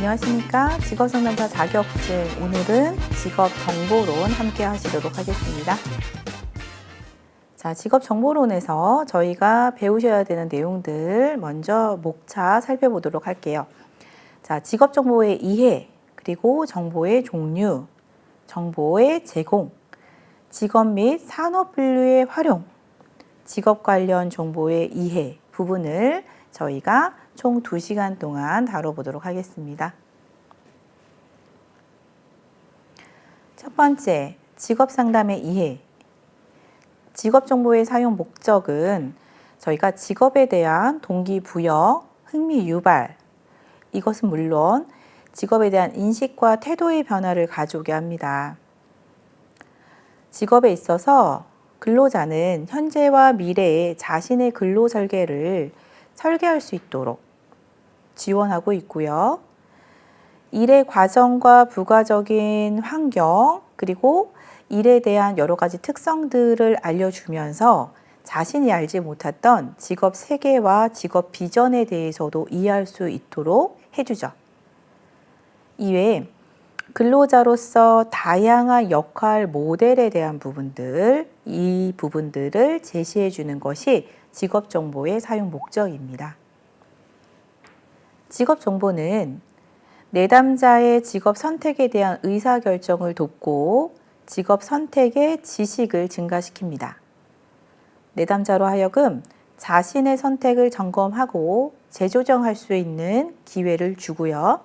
안녕하십니까. 직업상담사 자격증, 오늘은 직업정보론 함께 하시도록 하겠습니다. 자, 직업정보론에서 저희가 배우셔야 되는 내용들 먼저 목차 살펴보도록 할게요. 자, 직업정보의 이해, 그리고 정보의 종류, 정보의 제공, 직업 및 산업 분류의 활용, 직업 관련 정보의 이해 부분을 저희가 총 2시간 동안 다뤄보도록 하겠습니다. 첫 번째, 직업상담의 이해. 직업정보의 사용 목적은 저희가 직업에 대한 동기부여, 흥미 유발, 이것은 물론 직업에 대한 인식과 태도의 변화를 가져오게 합니다. 직업에 있어서 근로자는 현재와 미래의 자신의 근로 설계를 설계할 수 있도록 지원하고 있고요. 일의 과정과 부가적인 환경, 그리고 일에 대한 여러 가지 특성들을 알려주면서 자신이 알지 못했던 직업 세계와 직업 비전에 대해서도 이해할 수 있도록 해주죠. 이외에 근로자로서 다양한 역할 모델에 대한 부분들, 이 부분들을 제시해 주는 것이 직업정보의 사용 목적입니다. 직업정보는 내담자의 직업 선택에 대한 의사결정을 돕고 직업 선택의 지식을 증가시킵니다. 내담자로 하여금 자신의 선택을 점검하고 재조정할 수 있는 기회를 주고요.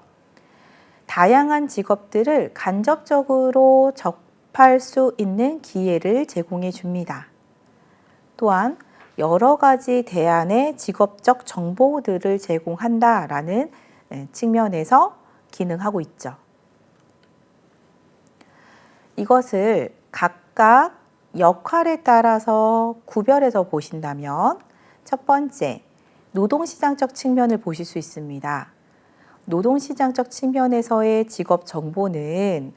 다양한 직업들을 간접적으로 접할 수 있는 기회를 제공해 줍니다. 또한 여러 가지 대안의 직업적 정보들을 제공한다라는 측면에서 기능하고 있죠. 이것을 각각 역할에 따라서 구별해서 보신다면 첫 번째, 노동시장적 측면을 보실 수 있습니다. 노동시장적 측면에서의 직업 정보는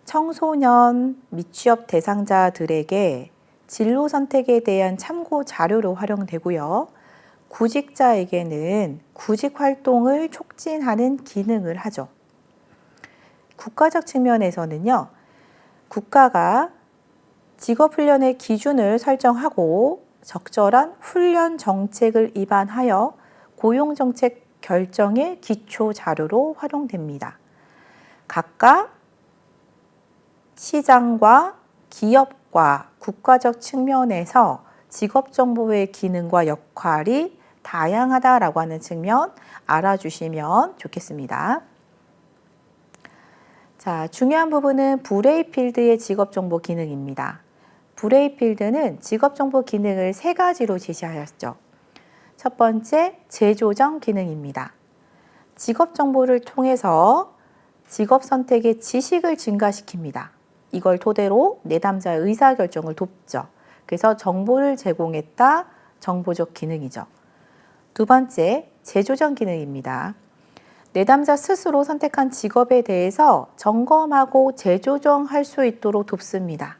청소년 미취업 대상자들에게 진로 선택에 대한 참고 자료로 활용되고요. 구직자에게는 구직 활동을 촉진하는 기능을 하죠. 국가적 측면에서는요, 국가가 직업 훈련의 기준을 설정하고 적절한 훈련 정책을 입안하여 고용 정책 결정의 기초 자료로 활용됩니다. 각각 시장과 기업과 국가적 측면에서 직업정보의 기능과 역할이 다양하다라고 하는 측면 알아주시면 좋겠습니다. 자, 중요한 부분은 브레이필드의 직업정보 기능입니다. 브레이필드는 직업정보 기능을 3가지로 제시하였죠. 첫 번째, 재조정 기능입니다. 직업 정보를 통해서 직업 선택의 지식을 증가시킵니다. 이걸 토대로 내담자의 의사결정을 돕죠. 그래서 정보를 제공했다, 정보적 기능이죠. 두 번째, 재조정 기능입니다. 내담자 스스로 선택한 직업에 대해서 점검하고 재조정할 수 있도록 돕습니다.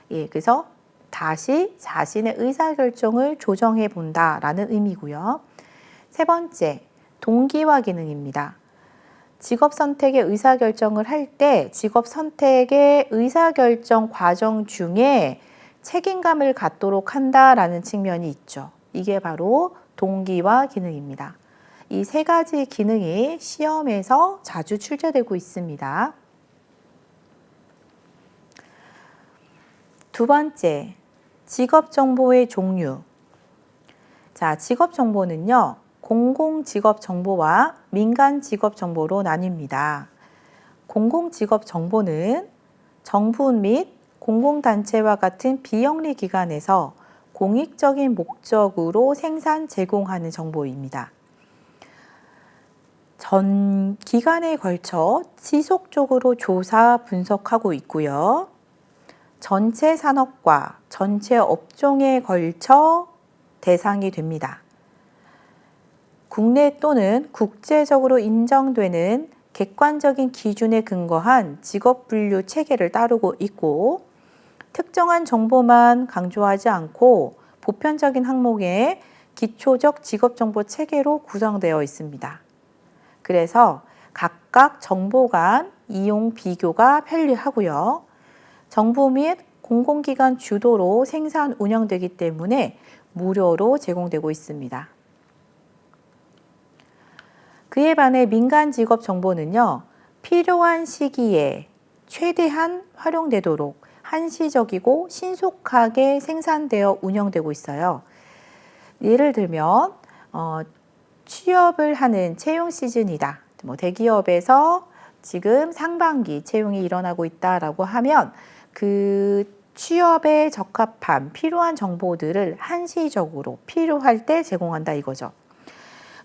그래서 다시 자신의 의사결정을 조정해 본다라는 의미고요. 세 번째, 동기화 기능입니다. 직업 선택의 의사결정을 할 때 직업 선택의 의사결정 과정 중에 책임감을 갖도록 한다라는 측면이 있죠. 이게 바로 동기화 기능입니다. 이 3가지 기능이 시험에서 자주 출제되고 있습니다. 두 번째, 직업정보의 종류. 자, 직업정보는요, 공공직업정보와 민간직업정보로 나뉩니다. 공공직업정보는 정부 및 공공단체와 같은 비영리 기관에서 공익적인 목적으로 생산, 제공하는 정보입니다. 전 기간에 걸쳐 지속적으로 조사, 분석하고 있고요. 전체 산업과 전체 업종에 걸쳐 대상이 됩니다. 국내 또는 국제적으로 인정되는 객관적인 기준에 근거한 직업 분류 체계를 따르고 있고, 특정한 정보만 강조하지 않고 보편적인 항목의 기초적 직업정보 체계로 구성되어 있습니다. 그래서 각각 정보 간 이용 비교가 편리하고요. 정부 및 공공기관 주도로 생산 운영되기 때문에 무료로 제공되고 있습니다. 그에 반해 민간 직업 정보는요, 필요한 시기에 최대한 활용되도록 한시적이고 신속하게 생산되어 운영되고 있어요. 예를 들면 취업을 하는 채용 시즌이다. 대기업에서 지금 상반기 채용이 일어나고 있다라고 하면 그 취업에 적합한 필요한 정보들을 한시적으로 필요할 때 제공한다 이거죠.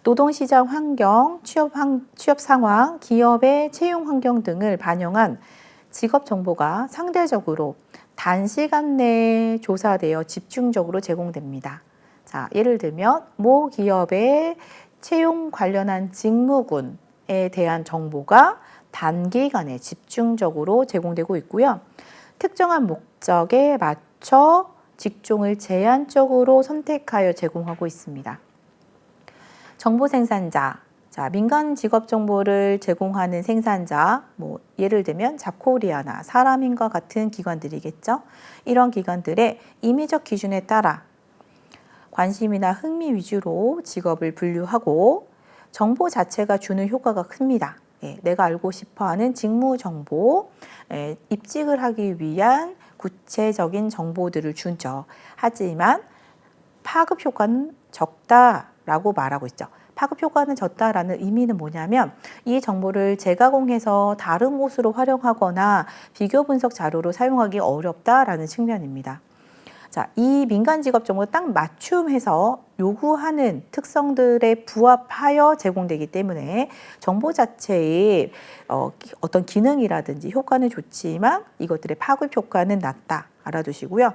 노동시장 환경, 취업 상황, 기업의 채용 환경 등을 반영한 직업 정보가 상대적으로 단시간 내에 조사되어 집중적으로 제공됩니다. 자, 예를 들면 모 기업의 채용 관련한 직무군에 대한 정보가 단기간에 집중적으로 제공되고 있고요. 특정한 목적에 맞춰 직종을 제한적으로 선택하여 제공하고 있습니다. 정보 생산자, 자, 민간 직업 정보를 제공하는 생산자, 예를 들면 잡코리아나 사람인과 같은 기관들이겠죠. 이런 기관들의 임의적 기준에 따라 관심이나 흥미 위주로 직업을 분류하고 정보 자체가 주는 효과가 큽니다. 내가 알고 싶어하는 직무 정보, 입직을 하기 위한 구체적인 정보들을 주죠. 하지만 파급 효과는 적다라고 말하고 있죠. 파급 효과는 적다라는 의미는 뭐냐면 이 정보를 재가공해서 다른 곳으로 활용하거나 비교 분석 자료로 사용하기 어렵다라는 측면입니다. 자, 이 민간 직업 정보 딱 맞춤해서 요구하는 특성들에 부합하여 제공되기 때문에 정보 자체의 어떤 기능이라든지 효과는 좋지만 이것들의 파급 효과는 낮다. 알아두시고요.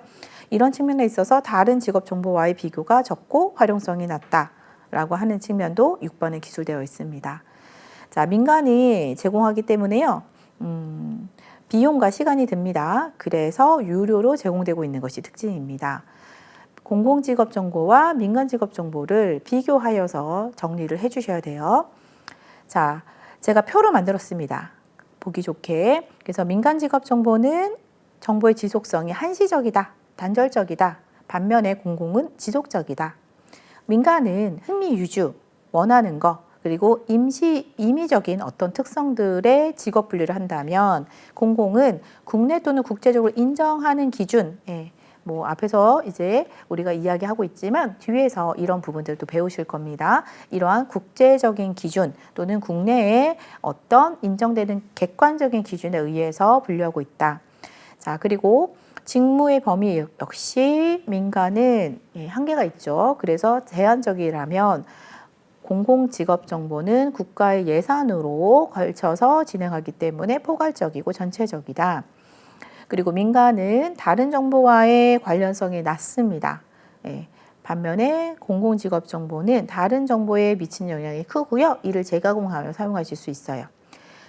이런 측면에 있어서 다른 직업 정보와의 비교가 적고 활용성이 낮다라고 하는 측면도 6번에 기술되어 있습니다. 자, 민간이 제공하기 때문에요. 비용과 시간이 듭니다. 그래서 유료로 제공되고 있는 것이 특징입니다. 공공직업 정보와 민간직업 정보를 비교하여서 정리를 해주셔야 돼요. 자, 제가 표로 만들었습니다. 보기 좋게. 그래서 민간직업 정보는 정보의 지속성이 한시적이다, 단절적이다. 반면에 공공은 지속적이다. 민간은 흥미 위주, 원하는 거, 그리고 임의적인 어떤 특성들의 직업 분류를 한다면 공공은 국내 또는 국제적으로 인정하는 기준, 앞에서 이제 우리가 이야기하고 있지만 뒤에서 이런 부분들도 배우실 겁니다. 이러한 국제적인 기준 또는 국내의 어떤 인정되는 객관적인 기준에 의해서 분류하고 있다. 자, 그리고 직무의 범위 역시 민간은 한계가 있죠. 그래서 제한적이라면 공공직업정보는 국가의 예산으로 걸쳐서 진행하기 때문에 포괄적이고 전체적이다. 그리고 민간은 다른 정보와의 관련성이 낮습니다. 반면에 공공직업정보는 다른 정보에 미치는 영향이 크고요. 이를 재가공하여 사용하실 수 있어요.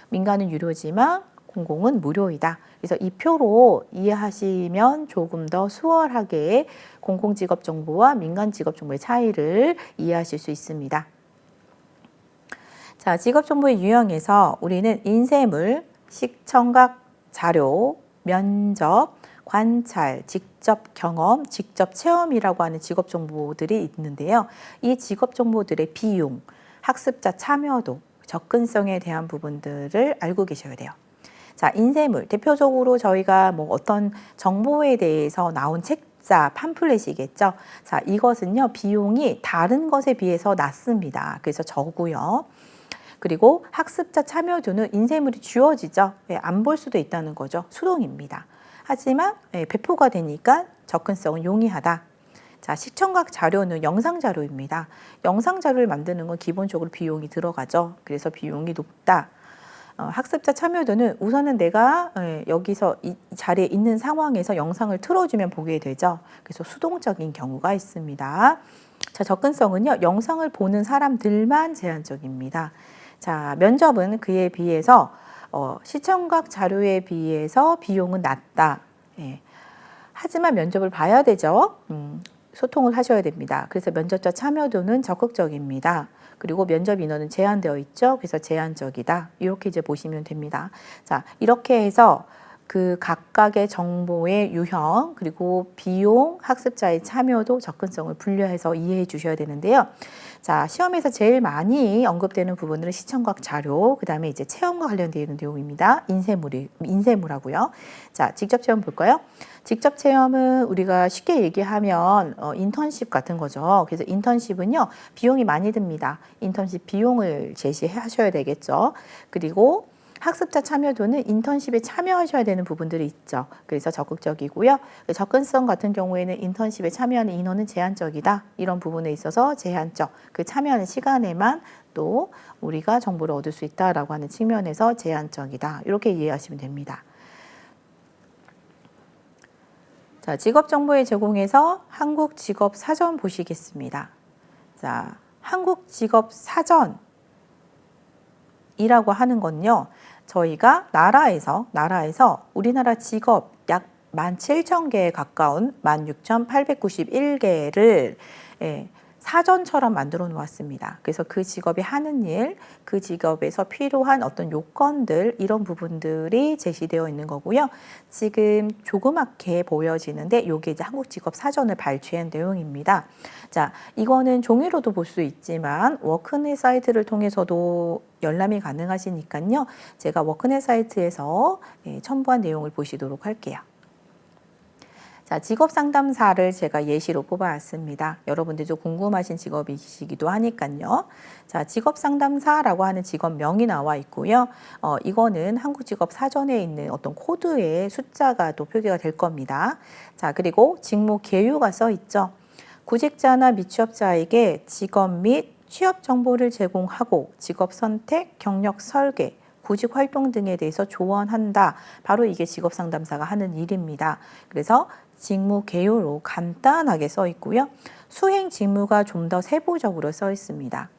민간은 유료지만 공공은 무료이다. 그래서 이 표로 이해하시면 조금 더 수월하게 공공직업정보와 민간직업정보의 차이를 이해하실 수 있습니다. 자, 직업정보의 유형에서 우리는 인쇄물, 식청각 자료, 면접, 관찰, 직접 경험, 직접 체험이라고 하는 직업정보들이 있는데요. 이 직업정보들의 비용, 학습자 참여도, 접근성에 대한 부분들을 알고 계셔야 돼요. 자, 인쇄물, 대표적으로 저희가 어떤 정보에 대해서 나온 책자, 팜플렛이겠죠. 자, 이것은요, 비용이 다른 것에 비해서 낮습니다. 그래서 적고요. 그리고 학습자 참여도는 인쇄물이 주어지죠. 안 볼 수도 있다는 거죠. 수동입니다. 하지만 배포가 되니까 접근성은 용이하다. 자, 시청각 자료는 영상 자료입니다. 영상 자료를 만드는 건 기본적으로 비용이 들어가죠. 그래서 비용이 높다. 학습자 참여도는 우선은 내가 여기서 이 자리에 있는 상황에서 영상을 틀어주면 보게 되죠. 그래서 수동적인 경우가 있습니다. 자, 접근성은요, 영상을 보는 사람들만 제한적입니다. 자, 면접은 그에 비해서 시청각 자료에 비해서 비용은 낮다. 하지만 면접을 봐야 되죠. 소통을 하셔야 됩니다. 그래서 면접자 참여도는 적극적입니다. 그리고 면접 인원은 제한되어 있죠. 그래서 제한적이다. 이렇게 이제 보시면 됩니다. 자, 이렇게 해서 그 각각의 정보의 유형, 그리고 비용, 학습자의 참여도 접근성을 분류해서 이해해 주셔야 되는데요. 자, 시험에서 제일 많이 언급되는 부분은 시청각 자료, 그 다음에 이제 체험과 관련되어 있는 내용입니다. 인쇄물하고요. 자, 직접 체험 볼까요? 직접 체험은 우리가 쉽게 얘기하면 인턴십 같은 거죠. 그래서 인턴십은요, 비용이 많이 듭니다. 인턴십 비용을 제시하셔야 되겠죠. 그리고 학습자 참여도는 인턴십에 참여하셔야 되는 부분들이 있죠. 그래서 적극적이고요. 접근성 같은 경우에는 인턴십에 참여하는 인원은 제한적이다. 이런 부분에 있어서 제한적, 그 참여하는 시간에만 또 우리가 정보를 얻을 수 있다라고 하는 측면에서 제한적이다. 이렇게 이해하시면 됩니다. 자, 직업정보의 제공에서 한국직업사전 보시겠습니다. 자, 한국직업사전이라고 하는 건요, 저희가 나라에서 우리나라 직업 약 17,000개에 가까운 16,891개를 사전처럼 만들어 놓았습니다. 그래서 그 직업이 하는 일, 그 직업에서 필요한 어떤 요건들, 이런 부분들이 제시되어 있는 거고요. 지금 조그맣게 보여지는데 이게 이제 한국직업사전을 발췌한 내용입니다. 자, 이거는 종이로도 볼 수 있지만 워크넷 사이트를 통해서도 열람이 가능하시니까요. 제가 워크넷 사이트에서 첨부한 내용을 보시도록 할게요. 자, 직업상담사를 제가 예시로 뽑아왔습니다. 여러분들도 궁금하신 직업이시기도 하니까요. 자, 직업상담사라고 하는 직업명이 나와 있고요. 이거는 한국직업사전에 있는 어떤 코드의 숫자가 또 표기가 될 겁니다. 자, 그리고 직무 개요가 써 있죠. 구직자나 미취업자에게 직업 및 취업 정보를 제공하고 직업 선택, 경력 설계, 구직 활동 등에 대해서 조언한다. 바로 이게 직업상담사가 하는 일입니다. 그래서 직무 개요로 간단하게 써 있고요. 수행 직무가 좀 더 세부적으로 써 있습니다.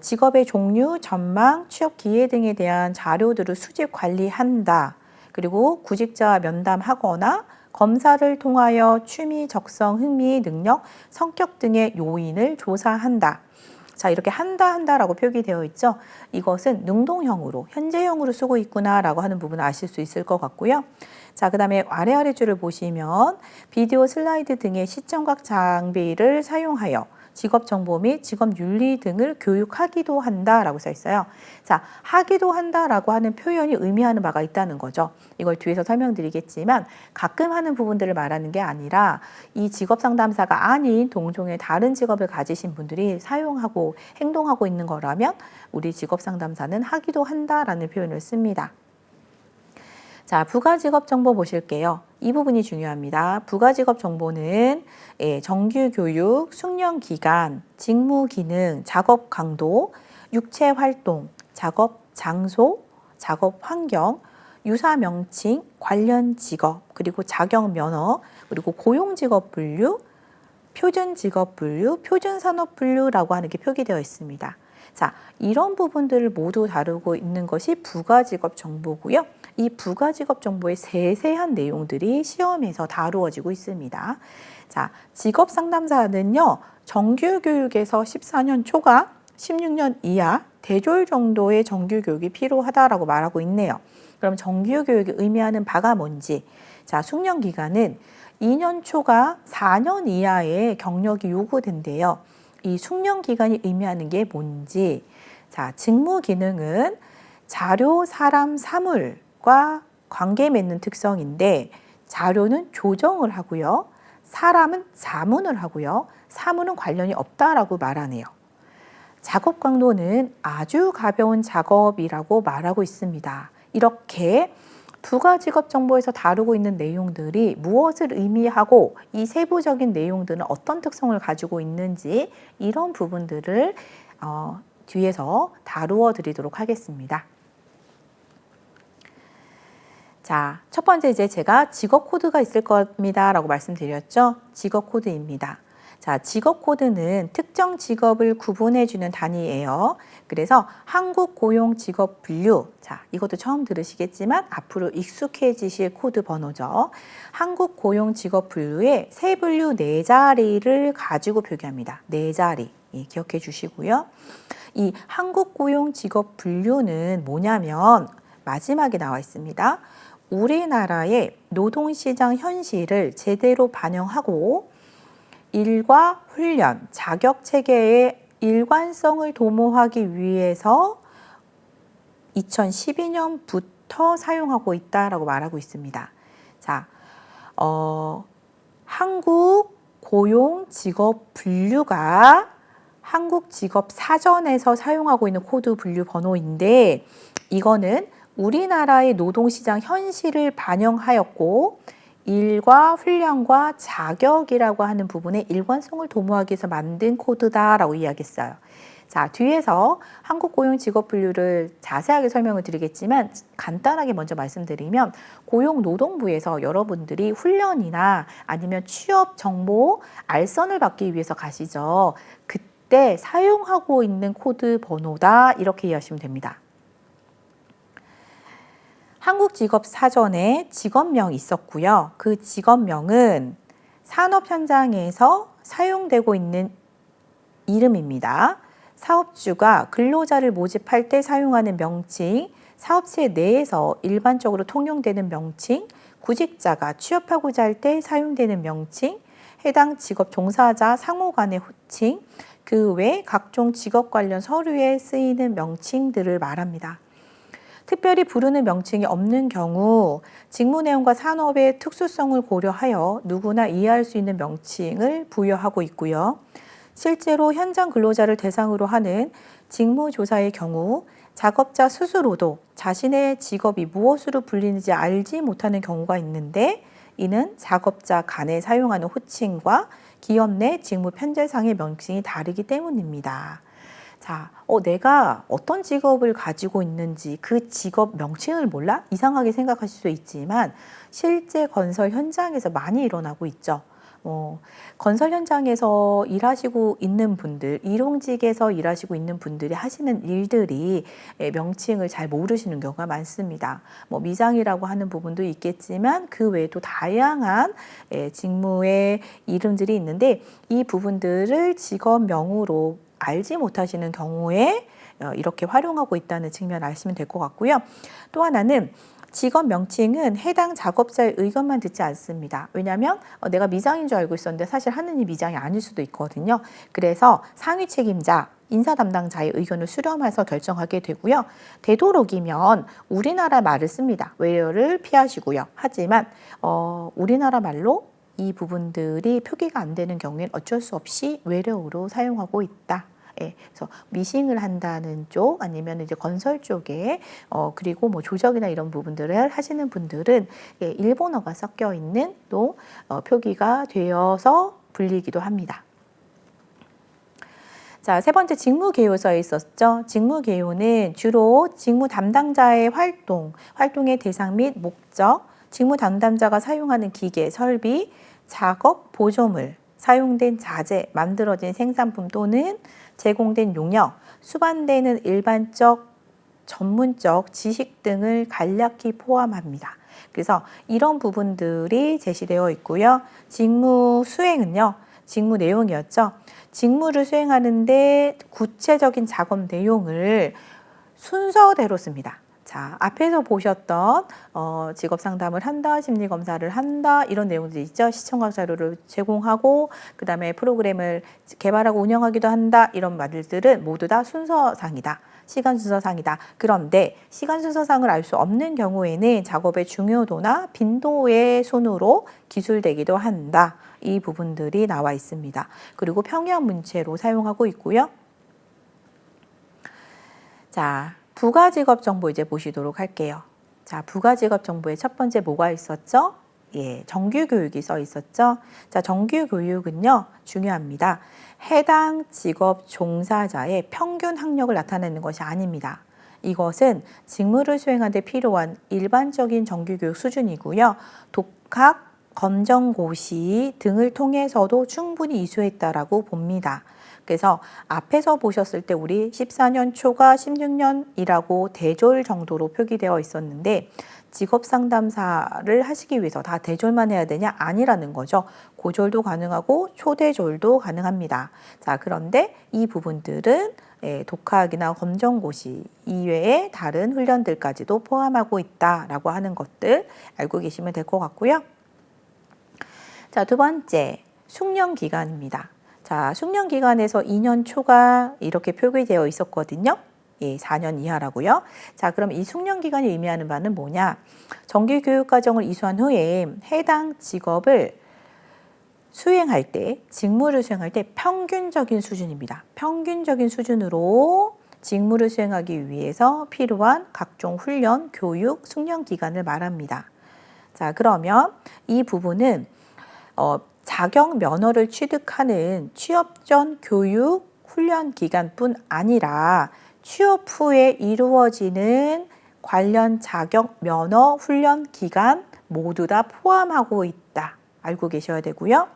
직업의 종류, 전망, 취업 기회 등에 대한 자료들을 수집 관리한다. 그리고 구직자와 면담하거나 검사를 통하여 취미, 적성, 흥미, 능력, 성격 등의 요인을 조사한다. 자, 이렇게 한다라고 표기되어 있죠. 이것은 능동형으로, 현재형으로 쓰고 있구나라고 하는 부분을 아실 수 있을 것 같고요. 자, 그 다음에 아래 줄을 보시면 비디오 슬라이드 등의 시청각 장비를 사용하여 직업 정보 및 직업 윤리 등을 교육하기도 한다라고 써 있어요. 자, 하기도 한다라고 하는 표현이 의미하는 바가 있다는 거죠. 이걸 뒤에서 설명드리겠지만 가끔 하는 부분들을 말하는 게 아니라 이 직업 상담사가 아닌 동종의 다른 직업을 가지신 분들이 사용하고 행동하고 있는 거라면 우리 직업 상담사는 하기도 한다라는 표현을 씁니다. 자, 부가직업 정보 보실게요. 이 부분이 중요합니다. 부가직업 정보는 정규교육, 숙련기간, 직무기능, 작업 강도, 육체활동, 작업 장소, 작업 환경, 유사 명칭, 관련 직업, 그리고 자격 면허, 그리고 고용직업 분류, 표준직업 분류, 표준산업 분류라고 하는 게 표기되어 있습니다. 자, 이런 부분들을 모두 다루고 있는 것이 부가직업 정보고요. 이 부가직업 정보의 세세한 내용들이 시험에서 다루어지고 있습니다. 자, 직업상담사는요, 정규교육에서 14년 초과, 16년 이하, 대졸 정도의 정규교육이 필요하다라고 말하고 있네요. 그럼 정규교육이 의미하는 바가 뭔지, 자, 숙련기간은 2년 초과 4년 이하의 경력이 요구된대요. 이 숙련기간이 의미하는 게 뭔지, 자, 직무기능은 자료, 사람, 사물과 관계 맺는 특성인데 자료는 조정을 하고요. 사람은 자문을 하고요. 사물은 관련이 없다라고 말하네요. 작업 강도는 아주 가벼운 작업이라고 말하고 있습니다. 이렇게 부가직업 정보에서 다루고 있는 내용들이 무엇을 의미하고 이 세부적인 내용들은 어떤 특성을 가지고 있는지 이런 부분들을 뒤에서 다루어 드리도록 하겠습니다. 자, 첫 번째 이제 제가 직업 코드가 있을 겁니다라고 말씀드렸죠. 직업 코드입니다. 자, 직업 코드는 특정 직업을 구분해주는 단위예요. 그래서 한국 고용 직업 분류, 자, 이것도 처음 들으시겠지만 앞으로 익숙해지실 코드 번호죠. 한국 고용 직업 분류의 세 분류 네 자리를 가지고 표기합니다. 네 자리. 예, 기억해 주시고요. 이 한국고용직업분류는 뭐냐면 마지막에 나와 있습니다. 우리나라의 노동시장 현실을 제대로 반영하고 일과 훈련, 자격체계의 일관성을 도모하기 위해서 2012년부터 사용하고 있다라고 말하고 있습니다. 자, 한국고용직업분류가 한국직업사전에서 사용하고 있는 코드 분류 번호인데 이거는 우리나라의 노동시장 현실을 반영하였고 일과 훈련과 자격이라고 하는 부분에 일관성을 도모하기 위해서 만든 코드다라고 이야기했어요. 자, 뒤에서 한국고용직업분류를 자세하게 설명을 드리겠지만 간단하게 먼저 말씀드리면 고용노동부에서 여러분들이 훈련이나 아니면 취업 정보 알선을 받기 위해서 가시죠. 그때 사용하고 있는 코드 번호다 이렇게 이해하시면 됩니다. 한국직업사전에 직업명이 있었고요. 그 직업명은 산업 현장에서 사용되고 있는 이름입니다. 사업주가 근로자를 모집할 때 사용하는 명칭, 사업체 내에서 일반적으로 통용되는 명칭, 구직자가 취업하고자 할 때 사용되는 명칭, 해당 직업 종사자 상호 간의 호칭, 그 외 각종 직업 관련 서류에 쓰이는 명칭들을 말합니다. 특별히 부르는 명칭이 없는 경우 직무 내용과 산업의 특수성을 고려하여 누구나 이해할 수 있는 명칭을 부여하고 있고요. 실제로 현장 근로자를 대상으로 하는 직무조사의 경우 작업자 스스로도 자신의 직업이 무엇으로 불리는지 알지 못하는 경우가 있는데 이는 작업자 간에 사용하는 호칭과 기업 내 직무 편제상의 명칭이 다르기 때문입니다. 자, 내가 어떤 직업을 가지고 있는지 그 직업 명칭을 몰라? 이상하게 생각하실 수 있지만 실제 건설 현장에서 많이 일어나고 있죠. 건설 현장에서 일하시고 있는 분들, 일용직에서 일하시고 있는 분들이 하시는 일들이 명칭을 잘 모르시는 경우가 많습니다. 미장이라고 하는 부분도 있겠지만 그 외에도 다양한 직무의 이름들이 있는데 이 부분들을 직업명으로 알지 못하시는 경우에 이렇게 활용하고 있다는 측면을 아시면 될 것 같고요. 또 하나는 직업 명칭은 해당 작업자의 의견만 듣지 않습니다. 왜냐하면 내가 미장인 줄 알고 있었는데 사실 하는 일 미장이 아닐 수도 있거든요. 그래서 상위 책임자, 인사 담당자의 의견을 수렴해서 결정하게 되고요. 되도록이면 우리나라 말을 씁니다. 외래어를 피하시고요. 하지만 우리나라 말로 이 부분들이 표기가 안 되는 경우에는 어쩔 수 없이 외래어로 사용하고 있다. 그래서 미싱을 한다는 쪽 아니면 이제 건설 쪽에 그리고 조적이나 이런 부분들을 하시는 분들은 일본어가 섞여 있는 또 표기가 되어서 불리기도 합니다. 자, 세 번째 직무 개요서에 있었죠. 직무 개요는 주로 직무 담당자의 활동의 대상 및 목적, 직무 담당자가 사용하는 기계, 설비, 작업 보조물, 사용된 자재, 만들어진 생산품 또는 제공된 용역, 수반되는 일반적, 전문적 지식 등을 간략히 포함합니다. 그래서 이런 부분들이 제시되어 있고요. 직무 수행은요. 직무 내용이었죠. 직무를 수행하는데 구체적인 작업 내용을 순서대로 씁니다. 자, 앞에서 보셨던 직업 상담을 한다, 심리 검사를 한다 이런 내용들이 있죠. 시청각 자료를 제공하고 그 다음에 프로그램을 개발하고 운영하기도 한다 이런 말들은 모두 다 순서상이다. 시간 순서상이다. 그런데 시간 순서상을 알 수 없는 경우에는 작업의 중요도나 빈도의 순으로 기술되기도 한다. 이 부분들이 나와 있습니다. 그리고 평형 문체로 사용하고 있고요. 자, 부가직업 정보 이제 보시도록 할게요. 자, 부가직업 정보에 첫 번째 뭐가 있었죠? 정규교육이 써 있었죠. 자, 정규교육은요, 중요합니다. 해당 직업 종사자의 평균 학력을 나타내는 것이 아닙니다. 이것은 직무를 수행하는 데 필요한 일반적인 정규교육 수준이고요. 독학, 검정고시 등을 통해서도 충분히 이수했다라고 봅니다. 그래서 앞에서 보셨을 때 우리 14년 초과 16년이라고 대졸 정도로 표기되어 있었는데 직업 상담사를 하시기 위해서 다 대졸만 해야 되냐? 아니라는 거죠. 고졸도 가능하고 초대졸도 가능합니다. 자, 그런데 이 부분들은 독학이나 검정고시 이외에 다른 훈련들까지도 포함하고 있다라고 하는 것들 알고 계시면 될 것 같고요. 자, 두 번째, 숙련 기간입니다. 자, 숙련 기간에서 2년 초가 이렇게 표기되어 있었거든요. 예, 4년 이하라고요. 자, 그럼 이 숙련 기간이 의미하는 바는 뭐냐? 정규 교육 과정을 이수한 후에 해당 직업을 수행할 때, 직무를 수행할 때 평균적인 수준입니다. 평균적인 수준으로 직무를 수행하기 위해서 필요한 각종 훈련, 교육, 숙련 기간을 말합니다. 자, 그러면 이 부분은 자격 면허를 취득하는 취업 전 교육 훈련 기간뿐 아니라 취업 후에 이루어지는 관련 자격 면허 훈련 기간 모두 다 포함하고 있다. 알고 계셔야 되고요.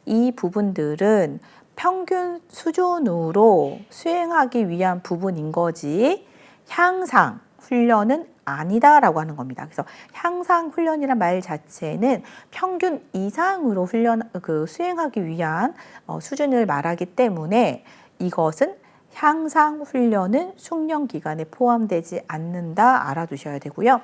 이 부분들은 평균 수준으로 수행하기 위한 부분인 거지 향상 훈련은 아니다라고 하는 겁니다. 그래서 향상 훈련이란 말 자체는 평균 이상으로 수행하기 위한 수준을 말하기 때문에 이것은 향상 훈련은 숙련 기간에 포함되지 않는다 알아두셔야 되고요.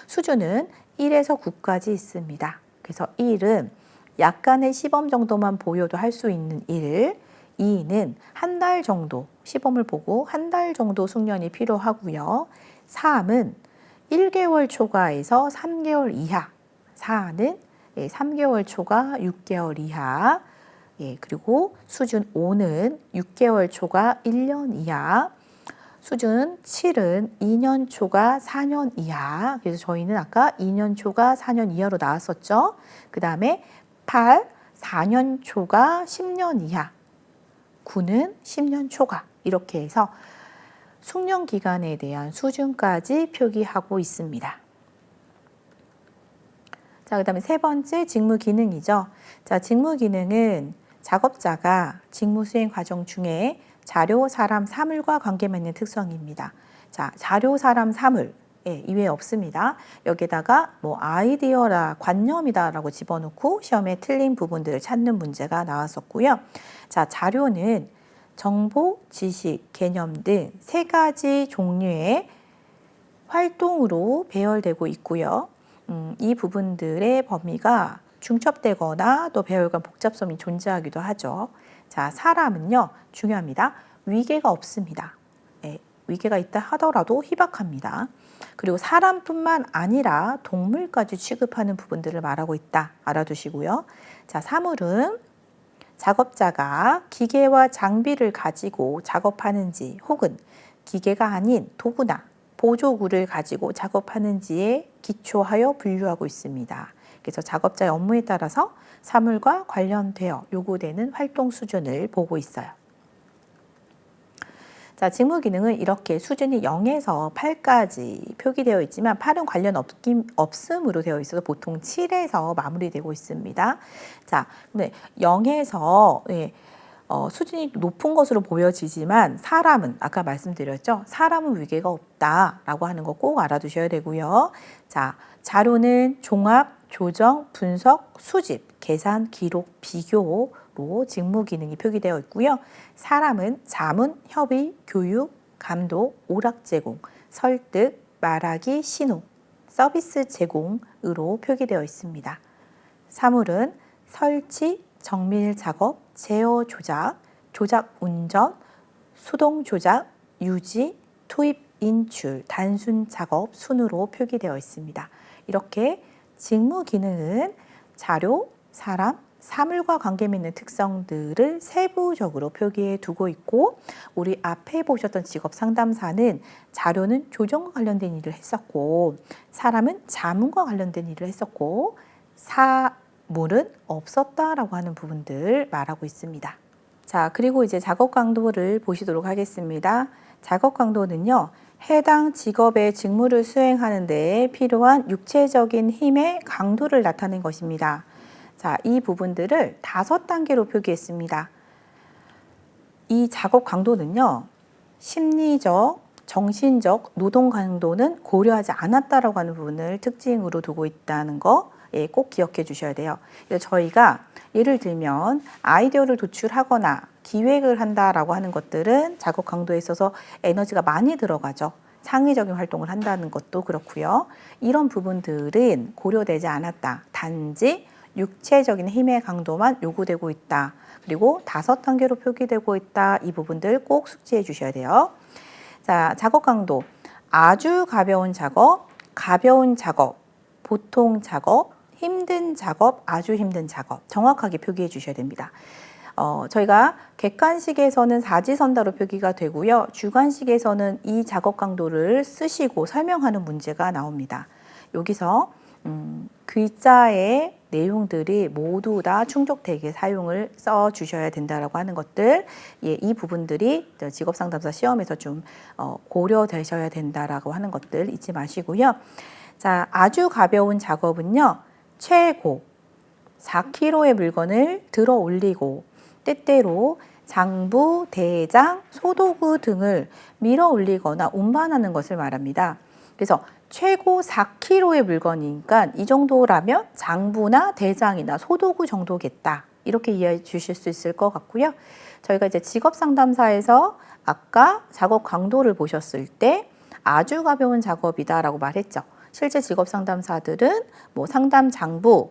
수준은 1에서 9까지 있습니다. 그래서 1은 약간의 시범 정도만 보여도 할 수 있는 1, 2는 한 달 정도 시범을 보고 한 달 정도 숙련이 필요하고요. 3은 1개월 초과에서 3개월 이하, 4는 3개월 초과 6개월 이하, 그리고 수준 5는 6개월 초과 1년 이하, 수준 7은 2년 초과 4년 이하. 그래서 저희는 아까 2년 초과 4년 이하로 나왔었죠. 그 다음에 8, 4년 초과 10년 이하, 9는 10년 초과. 이렇게 해서 숙련 기간에 대한 수준까지 표기하고 있습니다. 자, 그 다음에 세 번째 직무 기능이죠. 자, 직무 기능은 작업자가 직무 수행 과정 중에 자료, 사람, 사물과 관계 맺는 특성입니다. 자, 자료, 사람, 사물 이외에 없습니다. 여기다가 뭐 아이디어라, 관념이다라고 집어넣고 시험에 틀린 부분들을 찾는 문제가 나왔었고요. 자, 자료는 정보, 지식, 개념 등 세 가지 종류의 활동으로 배열되고 있고요. 이 부분들의 범위가 중첩되거나 또 배열 간 복잡성이 존재하기도 하죠. 자, 사람은요, 중요합니다. 위계가 없습니다. 위계가 있다 하더라도 희박합니다. 그리고 사람뿐만 아니라 동물까지 취급하는 부분들을 말하고 있다. 알아두시고요. 자, 사물은 작업자가 기계와 장비를 가지고 작업하는지 혹은 기계가 아닌 도구나 보조구를 가지고 작업하는지에 기초하여 분류하고 있습니다. 그래서 작업자의 업무에 따라서 사물과 관련되어 요구되는 활동 수준을 보고 있어요. 자, 직무 기능은 이렇게 수준이 0에서 8까지 표기되어 있지만 8은 관련 없음으로 되어 있어서 보통 7에서 마무리되고 있습니다. 자, 근데 0에서 수준이 높은 것으로 보여지지만 사람은 아까 말씀드렸죠. 사람은 위계가 없다라고 하는 거 꼭 알아두셔야 되고요. 자, 자료는 종합, 조정, 분석, 수집, 계산, 기록, 비교로 직무 기능이 표기되어 있고요. 사람은 자문, 협의, 교육, 감독, 오락 제공, 설득, 말하기, 신호, 서비스 제공으로 표기되어 있습니다. 사물은 설치, 정밀 작업, 제어 조작, 조작 운전, 수동 조작, 유지, 투입, 인출, 단순 작업 순으로 표기되어 있습니다. 이렇게 직무 기능은 자료, 사람, 사물과 관계 맺는 특성들을 세부적으로 표기해 두고 있고 우리 앞에 보셨던 직업 상담사는 자료는 조정과 관련된 일을 했었고 사람은 자문과 관련된 일을 했었고 사물은 없었다라고 하는 부분들 말하고 있습니다. 자, 그리고 이제 작업 강도를 보시도록 하겠습니다. 작업 강도는요. 해당 직업의 직무를 수행하는 데 필요한 육체적인 힘의 강도를 나타낸 것입니다. 자, 이 부분들을 5단계로 표기했습니다. 이 작업 강도는요, 심리적, 정신적 노동 강도는 고려하지 않았다라고 하는 부분을 특징으로 두고 있다는 거 꼭 기억해 주셔야 돼요. 그래서 저희가 예를 들면 아이디어를 도출하거나 기획을 한다라고 하는 것들은 작업 강도에 있어서 에너지가 많이 들어가죠. 창의적인 활동을 한다는 것도 그렇고요. 이런 부분들은 고려되지 않았다. 단지 육체적인 힘의 강도만 요구되고 있다. 그리고 5단계로 표기되고 있다. 이 부분들 꼭 숙지해 주셔야 돼요. 자, 작업 강도. 아주 가벼운 작업, 가벼운 작업, 보통 작업, 힘든 작업, 아주 힘든 작업. 정확하게 표기해 주셔야 됩니다. 저희가 객관식에서는 사지선다로 표기가 되고요. 주관식에서는 이 작업 강도를 쓰시고 설명하는 문제가 나옵니다. 여기서 글자의 내용들이 모두 다 충족되게 사용을 써 주셔야 된다라고 하는 것들, 이 부분들이 직업상담사 시험에서 좀 고려되셔야 된다라고 하는 것들 잊지 마시고요. 자, 아주 가벼운 작업은요, 최고 4kg의 물건을 들어 올리고 때때로 장부, 대장, 소도구 등을 밀어 올리거나 운반하는 것을 말합니다. 그래서 최고 4kg의 물건이니까 이 정도라면 장부나 대장이나 소도구 정도겠다. 이렇게 이해해 주실 수 있을 것 같고요. 저희가 이제 직업상담사에서 아까 작업 강도를 보셨을 때 아주 가벼운 작업이다라고 말했죠. 실제 직업상담사들은 뭐 상담 장부,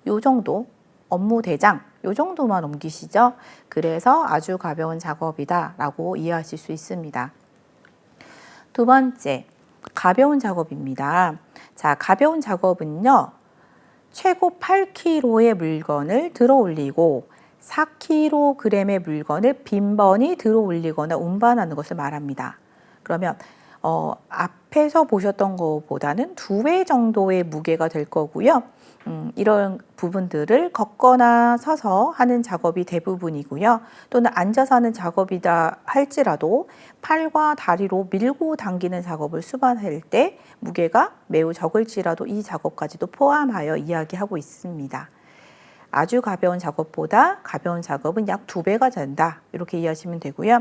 요 정도, 업무 대장, 요 정도만 옮기시죠. 그래서 아주 가벼운 작업이다라고 이해하실 수 있습니다. 두 번째, 가벼운 작업입니다. 자, 가벼운 작업은요, 최고 8kg의 물건을 들어 올리고 4kg의 물건을 빈번히 들어 올리거나 운반하는 것을 말합니다. 그러면 앞에서 보셨던 것보다는 2배 정도의 무게가 될 거고요. 이런 부분들을 걷거나 서서 하는 작업이 대부분이고요. 또는 앉아서 하는 작업이다 할지라도 팔과 다리로 밀고 당기는 작업을 수반할 때 무게가 매우 적을지라도 이 작업까지도 포함하여 이야기하고 있습니다. 아주 가벼운 작업보다 가벼운 작업은 약 2배가 된다. 이렇게 이해하시면 되고요.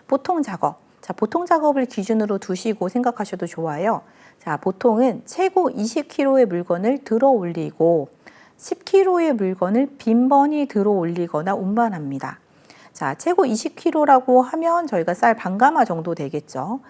보통 작업. 자, 보통 작업을 기준으로 두시고 생각하셔도 좋아요. 자, 보통은 최고 20kg의 물건을 들어 올리고 10kg의 물건을 빈번히 들어 올리거나 운반합니다. 자, 최고 20kg라고 하면 저희가 쌀 반가마 정도 되겠죠.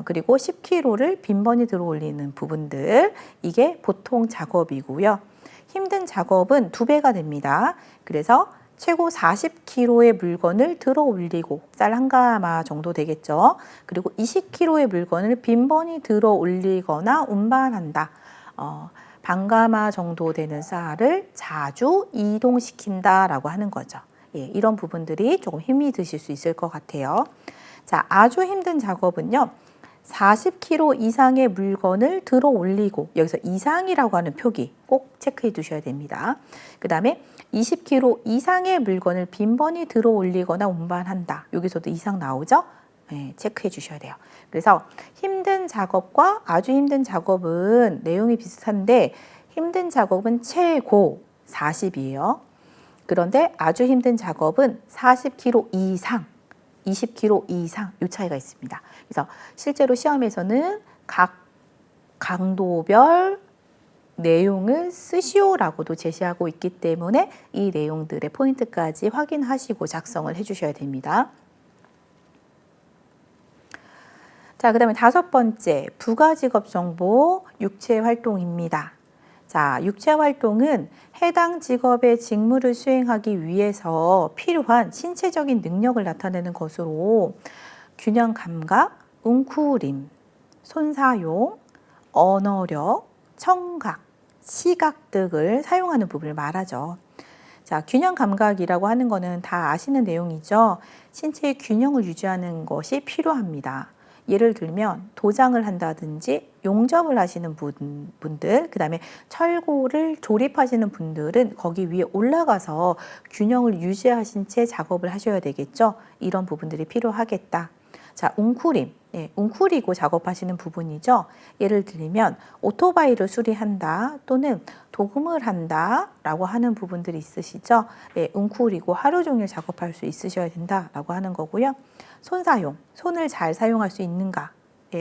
그리고 10kg를 빈번히 들어 올리는 부분들, 이게 보통 작업이고요. 힘든 작업은 2배가 됩니다. 그래서 최고 40kg의 물건을 들어 올리고 쌀 한 가마 정도 되겠죠. 그리고 20kg의 물건을 빈번히 들어 올리거나 운반한다. 반가마 정도 되는 쌀을 자주 이동시킨다라고 하는 거죠. 이런 부분들이 조금 힘이 드실 수 있을 것 같아요. 자, 아주 힘든 작업은요. 40kg 이상의 물건을 들어 올리고, 여기서 이상이라고 하는 표기 꼭 체크해 두셔야 됩니다. 그 다음에 20kg 이상의 물건을 빈번히 들어 올리거나 운반한다. 여기서도 이상 나오죠? 체크해 주셔야 돼요. 그래서 힘든 작업과 아주 힘든 작업은 내용이 비슷한데, 힘든 작업은 최고 40이에요. 그런데 아주 힘든 작업은 40kg 이상, 20kg 이상, 이 차이가 있습니다. 그래서 실제로 시험에서는 각 강도별 내용을 쓰시오라고도 제시하고 있기 때문에 이 내용들의 포인트까지 확인하시고 작성을 해주셔야 됩니다. 자, 그 다음에 5번째, 부가직업 정보 육체활동입니다. 자, 육체활동은 해당 직업의 직무를 수행하기 위해서 필요한 신체적인 능력을 나타내는 것으로 균형 감각, 웅크림, 손사용, 언어력, 청각, 시각 등을 사용하는 부분을 말하죠. 자, 균형 감각이라고 하는 거는 다 아시는 내용이죠. 신체의 균형을 유지하는 것이 필요합니다. 예를 들면 도장을 한다든지 용접을 하시는 분들, 그 다음에 철골을 조립하시는 분들은 거기 위에 올라가서 균형을 유지하신 채 작업을 하셔야 되겠죠. 이런 부분들이 필요하겠다. 자, 웅크림. 웅크리고 작업하시는 부분이죠. 예를 들면 오토바이를 수리한다 또는 도금을 한다 라고 하는 부분들이 있으시죠. 웅크리고 하루 종일 작업할 수 있으셔야 된다라고 하는 거고요. 손사용, 손을 잘 사용할 수 있는가,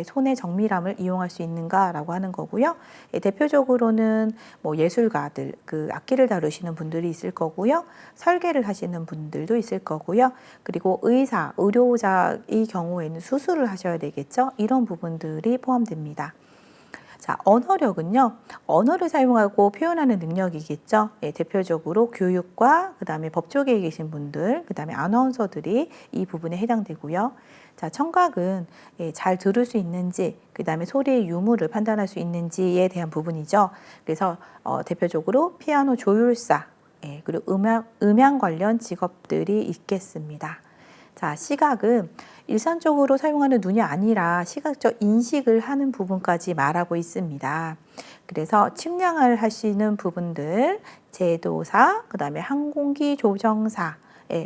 손의 정밀함을 이용할 수 있는가라고 하는 거고요. 대표적으로는 뭐 예술가들, 그 악기를 다루시는 분들이 있을 거고요. 설계를 하시는 분들도 있을 거고요. 그리고 의사, 의료자의 경우에는 수술을 하셔야 되겠죠. 이런 부분들이 포함됩니다. 자, 언어력은요, 언어를 사용하고 표현하는 능력이겠죠. 대표적으로 교육과 그다음에 법조계에 계신 분들, 그다음에 아나운서들이 이 부분에 해당되고요. 자, 청각은 잘 들을 수 있는지, 그다음에 소리의 유무를 판단할 수 있는지에 대한 부분이죠. 그래서 대표적으로 피아노 조율사, 그리고 음향 관련 직업들이 있겠습니다. 자, 시각은 일상적으로 사용하는 눈이 아니라 시각적 인식을 하는 부분까지 말하고 있습니다. 그래서 측량을 하시는 부분들, 제도사, 그다음에 항공기 조정사,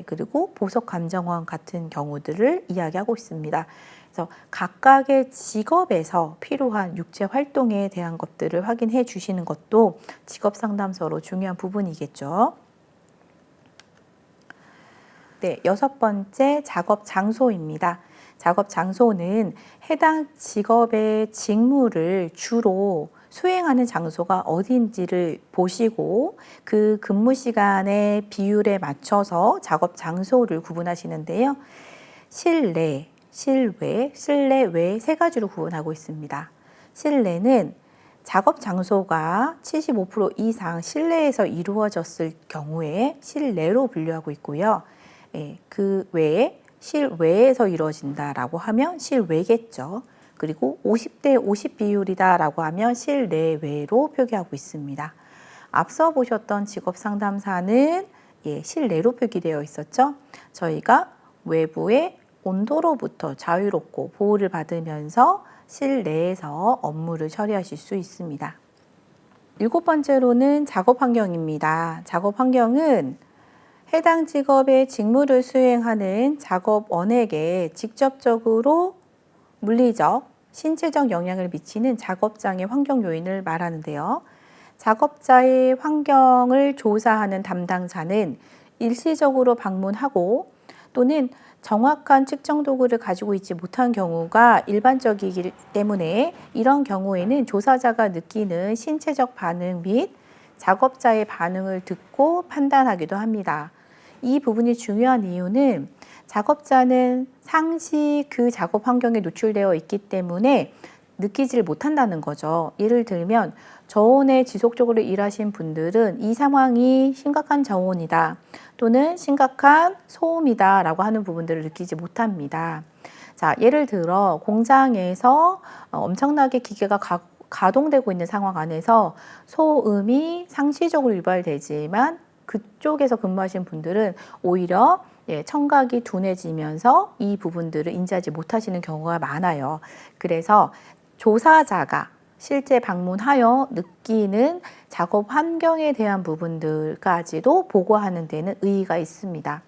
그리고 보석 감정원 같은 경우들을 이야기하고 있습니다. 그래서 각각의 직업에서 필요한 육체 활동에 대한 것들을 확인해 주시는 것도 직업 상담서로 중요한 부분이겠죠. 네, 6번째 작업 장소입니다. 작업 장소는 해당 직업의 직무를 주로 수행하는 장소가 어디인지를 보시고 그 근무 시간의 비율에 맞춰서 작업 장소를 구분하시는데요. 실내, 실외, 실내외 세 가지로 구분하고 있습니다. 실내는 작업 장소가 75% 이상 실내에서 이루어졌을 경우에 실내로 분류하고 있고요. 그 외에 실외에서 이루어진다라고 하면 실외겠죠. 그리고 50대 50 비율이다라고 하면 실내외로 표기하고 있습니다. 앞서 보셨던 직업 상담사는 실내로 표기되어 있었죠. 저희가 외부의 온도로부터 자유롭고 보호를 받으면서 실내에서 업무를 처리하실 수 있습니다. 7번째로는 작업 환경입니다. 작업 환경은 해당 직업의 직무를 수행하는 작업원에게 직접적으로 물리적, 신체적 영향을 미치는 작업장의 환경 요인을 말하는데요. 작업자의 환경을 조사하는 담당자는 일시적으로 방문하고 또는 정확한 측정 도구를 가지고 있지 못한 경우가 일반적이기 때문에 이런 경우에는 조사자가 느끼는 신체적 반응 및 작업자의 반응을 듣고 판단하기도 합니다. 이 부분이 중요한 이유는 작업자는 상시 그 작업 환경에 노출되어 있기 때문에 느끼지를 못한다는 거죠. 예를 들면 저온에 지속적으로 일하신 분들은 이 상황이 심각한 저온이다 또는 심각한 소음이다 라고 하는 부분들을 느끼지 못합니다. 자, 예를 들어 공장에서 엄청나게 기계가 가동되고 있는 상황 안에서 소음이 상시적으로 유발되지만 그쪽에서 근무하신 분들은 오히려 청각이 둔해지면서 이 부분들을 인지하지 못하시는 경우가 많아요. 그래서 조사자가 실제 방문하여 느끼는 작업 환경에 대한 부분들까지도 보고하는 데는 의의가 있습니다.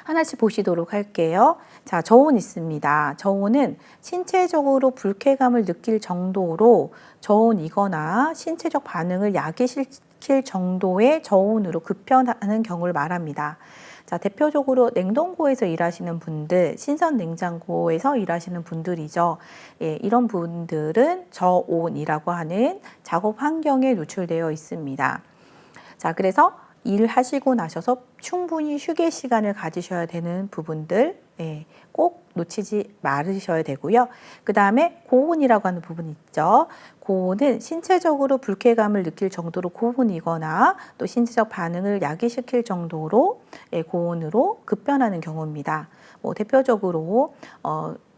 하나씩 보시도록 할게요. 자, 저온 있습니다. 저온은 신체적으로 불쾌감을 느낄 정도로 저온이거나 신체적 반응을 야기시킬 정도의 저온으로 급변하는 경우를 말합니다. 자, 대표적으로 냉동고에서 일하시는 분들, 신선 냉장고에서 일하시는 분들이죠. 이런 분들은 저온이라고 하는 작업 환경에 노출되어 있습니다. 자, 그래서 일하시고 나셔서 충분히 휴게 시간을 가지셔야 되는 부분들 꼭 놓치지 말으셔야 되고요. 그 다음에 고온이라고 하는 부분이 있죠. 고온은 신체적으로 불쾌감을 느낄 정도로 고온이거나 또 신체적 반응을 야기시킬 정도로 고온으로 급변하는 경우입니다. 뭐 대표적으로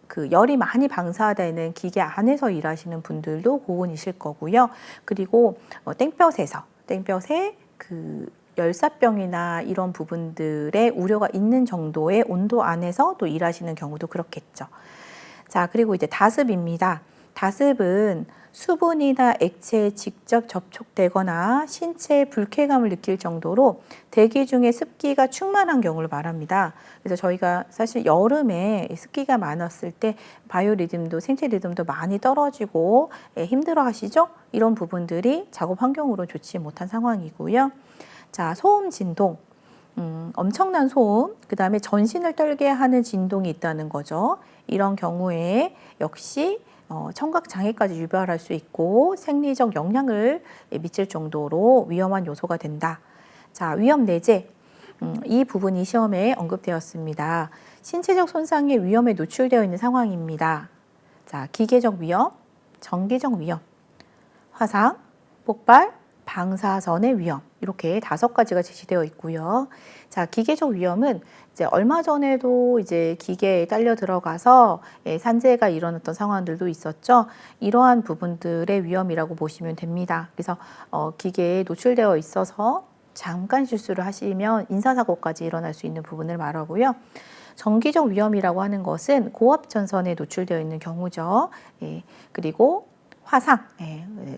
그 열이 많이 방사되는 기계 안에서 일하시는 분들도 고온이실 거고요. 그리고 땡볕에 그 열사병이나 이런 부분들의 우려가 있는 정도의 온도 안에서 또 일하시는 경우도 그렇겠죠. 자, 그리고 이제 다습입니다. 다습은 수분이나 액체에 직접 접촉되거나 신체에 불쾌감을 느낄 정도로 대기 중에 습기가 충만한 경우를 말합니다. 그래서 저희가 사실 여름에 습기가 많았을 때 바이오리듬도 생체 리듬도 많이 떨어지고 힘들어 하시죠? 이런 부분들이 작업 환경으로 좋지 못한 상황이고요. 자, 소음 진동. 엄청난 소음, 그 다음에 전신을 떨게 하는 진동이 있다는 거죠. 이런 경우에 역시 청각 장애까지 유발할 수 있고 생리적 영향을 미칠 정도로 위험한 요소가 된다. 자, 위험 내재. 이 부분이 시험에 언급되었습니다. 신체적 손상의 위험에 노출되어 있는 상황입니다. 자, 기계적 위험, 정기적 위험, 화상, 폭발, 방사선의 위험, 이렇게 5가지가 제시되어 있고요. 자, 기계적 위험은 이제 얼마 전에도 이제 기계에 딸려 들어가서 산재가 일어났던 상황들도 있었죠. 이러한 부분들의 위험이라고 보시면 됩니다. 그래서 기계에 노출되어 있어서 잠깐 실수를 하시면 인사사고까지 일어날 수 있는 부분을 말하고요. 정기적 위험이라고 하는 것은 고압 전선에 노출되어 있는 경우죠. 그리고 화상,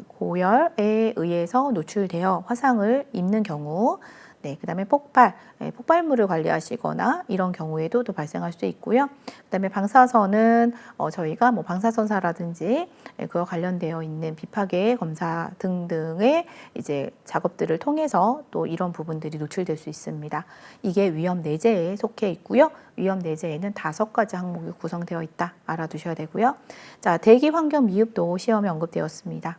고열에 의해서 노출되어 화상을 입는 경우, 그 다음에 폭발, 폭발물을 관리하시거나 이런 경우에도 또 발생할 수 있고요. 그 다음에 방사선은 저희가 뭐 방사선사라든지 그와 관련되어 있는 비파계 검사 등등의 이제 작업들을 통해서 또 이런 부분들이 노출될 수 있습니다. 이게 위험 내재에 속해 있고요. 위험 내재에는 5가지 항목이 구성되어 있다. 알아두셔야 되고요. 자, 대기 환경 미흡도 시험에 언급되었습니다.